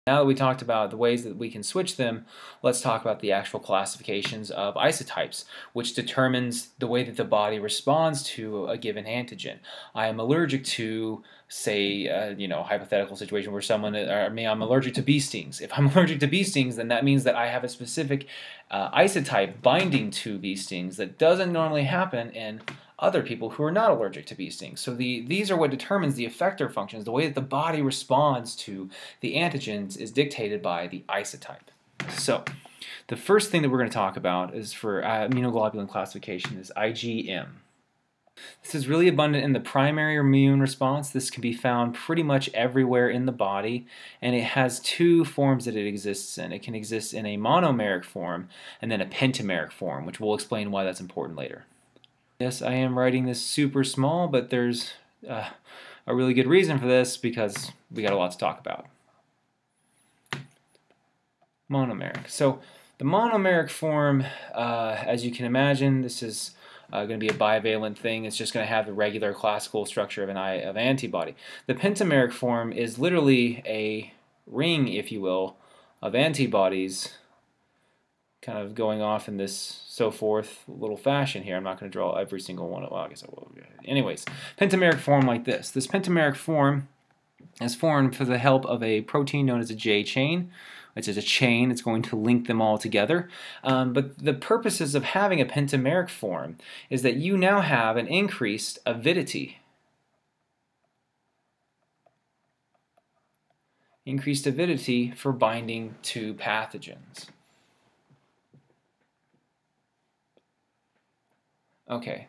Now that we talked about the ways that we can switch them, let's talk about the actual classifications of isotypes, which determines the way that the body responds to a given antigen. I am allergic to, say, hypothetical situation where I'm allergic to bee stings. If I'm allergic to bee stings, then that means that I have a specific isotype binding to bee stings that doesn't normally happen in other people who are not allergic to bee stings. So these are what determines the effector functions. The way that the body responds to the antigens is dictated by the isotype. So the first thing that we're going to talk about is for immunoglobulin classification is IgM. This is really abundant in the primary immune response. This can be found pretty much everywhere in the body, and it has two forms that it exists in. It can exist in a monomeric form and then a pentameric form, which we'll explain why that's important later. Yes, I am writing this super small, but there's a really good reason for this because we got a lot to talk about. Monomeric. So the monomeric form, as you can imagine, this is going to be a bivalent thing. It's just going to have the regular classical structure of an antibody. The pentameric form is literally a ring, if you will, of antibodies kind of going off in this so forth little fashion here. I'm not going to draw every single one. Well, I guess I will. Anyways, pentameric form like this. This pentameric form is formed for the help of a protein known as a J chain, which is a chain. It's going to link them all together. But the purposes of having a pentameric form is that you now have an increased avidity. Increased avidity for binding to pathogens. Okay,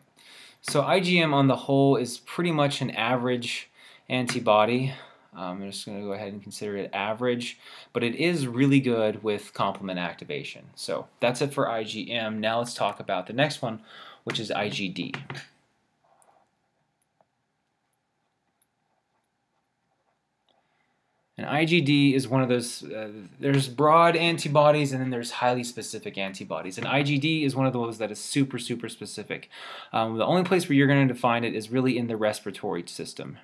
so IgM on the whole is pretty much an average antibody. I'm just going to go ahead and consider it average, but it is really good with complement activation. So that's it for IgM. Now let's talk about the next one, which is IgD. And IgD is one of those, there's broad antibodies and then there's highly specific antibodies. And IgD is one of those that is super, super specific. The only place where you're going to find it is really in the respiratory system.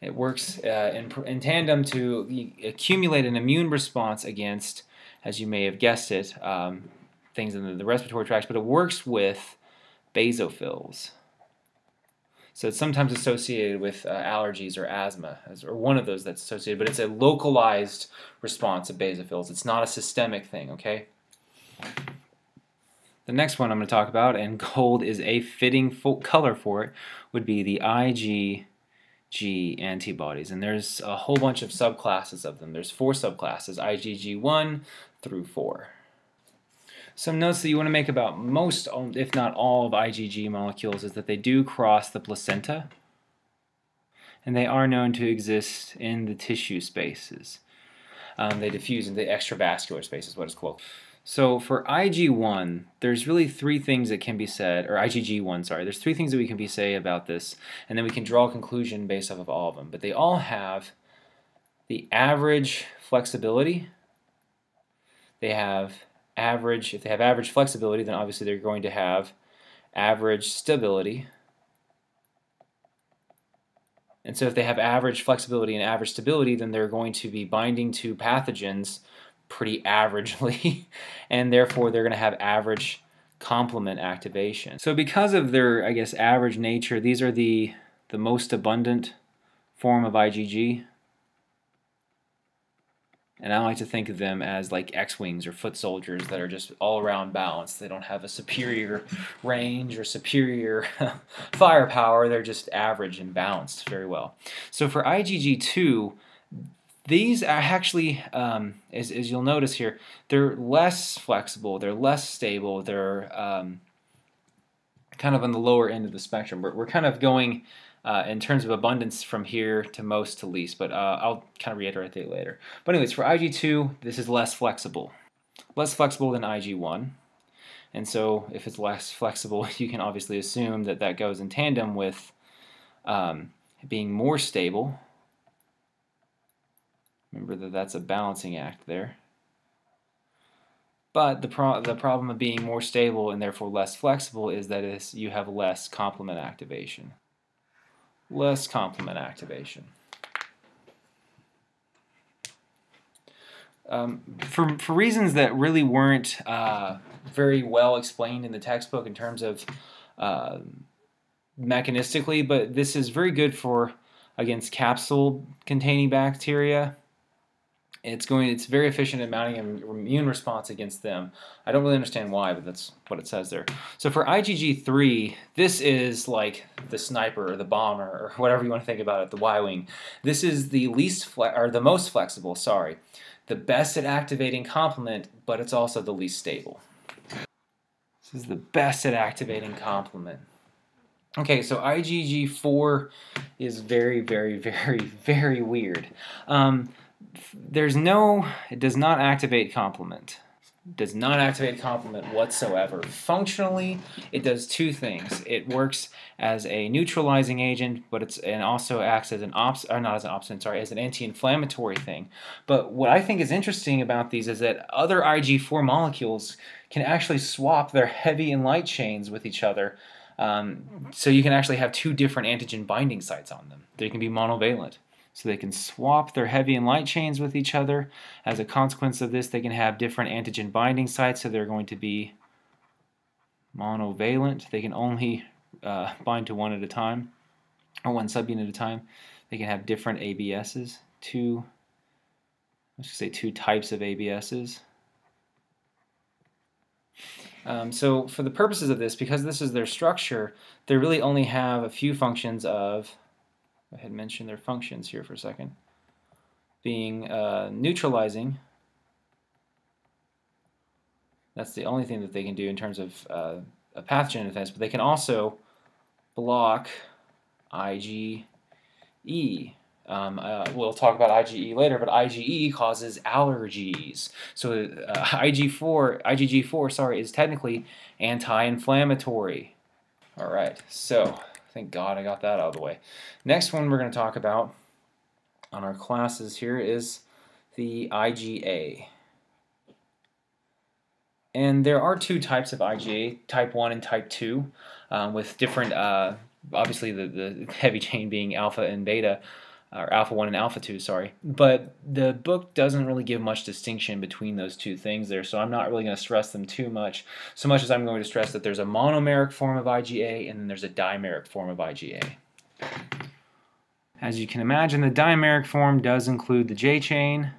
It works in tandem to accumulate an immune response against, as you may have guessed it, things in the respiratory tract, but it works with basophils. So it's sometimes associated with allergies or asthma, or one of those that's associated, but it's a localized response of basophils. It's not a systemic thing, okay? The next one I'm going to talk about, and gold is a fitting color for it, would be the IgG antibodies. And there's a whole bunch of subclasses of them. There's 4 subclasses, IgG1 through 4. Some notes that you want to make about most, if not all, of IgG molecules is that they do cross the placenta, and they are known to exist in the tissue spaces. They diffuse in the extravascular space is what it's called. So for Ig1, there's really 3 things that can be said, or IgG1, sorry, there's 3 things that we can say about this, and then we can draw a conclusion based off of all of them. But they all have the average flexibility. They have if they have average flexibility, then obviously they're going to have average stability. And so if they have average flexibility and average stability, then they're going to be binding to pathogens pretty averagely, and therefore they're going to have average complement activation. So because of their, I guess, average nature, these are the most abundant form of IgG. And I like to think of them as like X-wings or foot soldiers that are just all around balanced. They don't have a superior range or superior firepower. They're just average and balanced very well. So for IgG2, these are actually, as you'll notice here, they're less flexible, they're less stable, they're kind of on the lower end of the spectrum. We're kind of going in terms of abundance from here to most to least, but I'll kind of reiterate that later. But anyways, for Ig2, this is less flexible than Ig1. And so if it's less flexible, you can obviously assume that that goes in tandem with being more stable. Remember that that's a balancing act there. But the problem of being more stable and therefore less flexible is that you have less complement activation. Less complement activation. For reasons that really weren't very well explained in the textbook in terms of mechanistically, but this is very good for against capsule-containing bacteria. It's very efficient at mounting an immune response against them. I don't really understand why, but that's what it says there. So for IgG3, this is like the sniper or the bomber or whatever you want to think about it, the Y-wing. This is the the most flexible, sorry. The best at activating complement, but it's also the least stable. This is the best at activating complement. Okay, so IgG4 is very, very, very, very weird. It does not activate complement. It does not activate complement whatsoever. Functionally, it does two things. It works as a neutralizing agent, but and also acts as as an anti-inflammatory thing. But what I think is interesting about these is that other Ig4 molecules can actually swap their heavy and light chains with each other. So you can actually have two different antigen binding sites on them. They can be monovalent. So they can swap their heavy and light chains with each other. As a consequence of this, they can have different antigen binding sites, so they're going to be monovalent. They can only bind to one at a time, or one subunit at a time. They can have different ABSs, let's just say two types of ABSs. So for the purposes of this, because this is their structure, they really only have a few functions of, I had mentioned their functions here for a second, being neutralizing. That's the only thing that they can do in terms of a pathogen defense, but they can also block IgE. We'll talk about IgE later, but IgE causes allergies. So IgG4 is technically anti-inflammatory. All right, so thank God I got that out of the way. Next one we're going to talk about on our classes here is the IgA. And there are two types of IgA, type 1 and type 2, with different, obviously the heavy chain being alpha and beta, or alpha 1 and alpha 2, sorry. But the book doesn't really give much distinction between those two things there, so I'm not really going to stress them too much, so much as I'm going to stress that there's a monomeric form of IgA and then there's a dimeric form of IgA. As you can imagine, the dimeric form does include the J chain.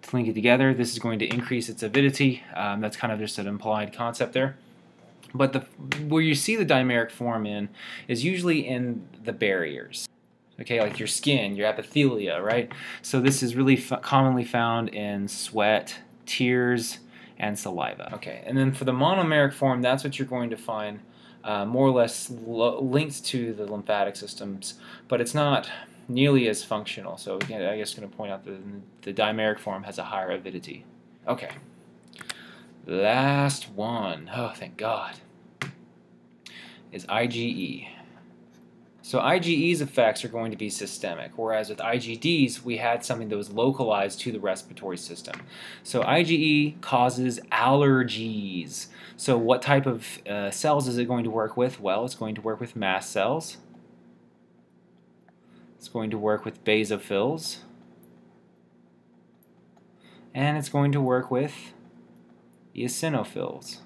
To link it together, this is going to increase its avidity. That's kind of just an implied concept there. But where you see the dimeric form in is usually in the barriers. Okay, like your skin, your epithelia, right? So this is really commonly found in sweat, tears, and saliva. Okay, and then for the monomeric form, that's what you're going to find more or less linked to the lymphatic systems, but it's not nearly as functional. So again, I guess I'm going to point out that the dimeric form has a higher avidity. Okay, last one, oh thank God, is IgE. So IgE's effects are going to be systemic, whereas with IgDs, we had something that was localized to the respiratory system. So IgE causes allergies. So what type of cells is it going to work with? Well, it's going to work with mast cells. It's going to work with basophils. And it's going to work with eosinophils.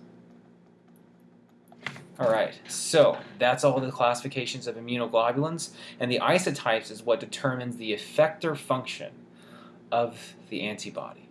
Alright, so that's all the classifications of immunoglobulins, and the isotypes is what determines the effector function of the antibody.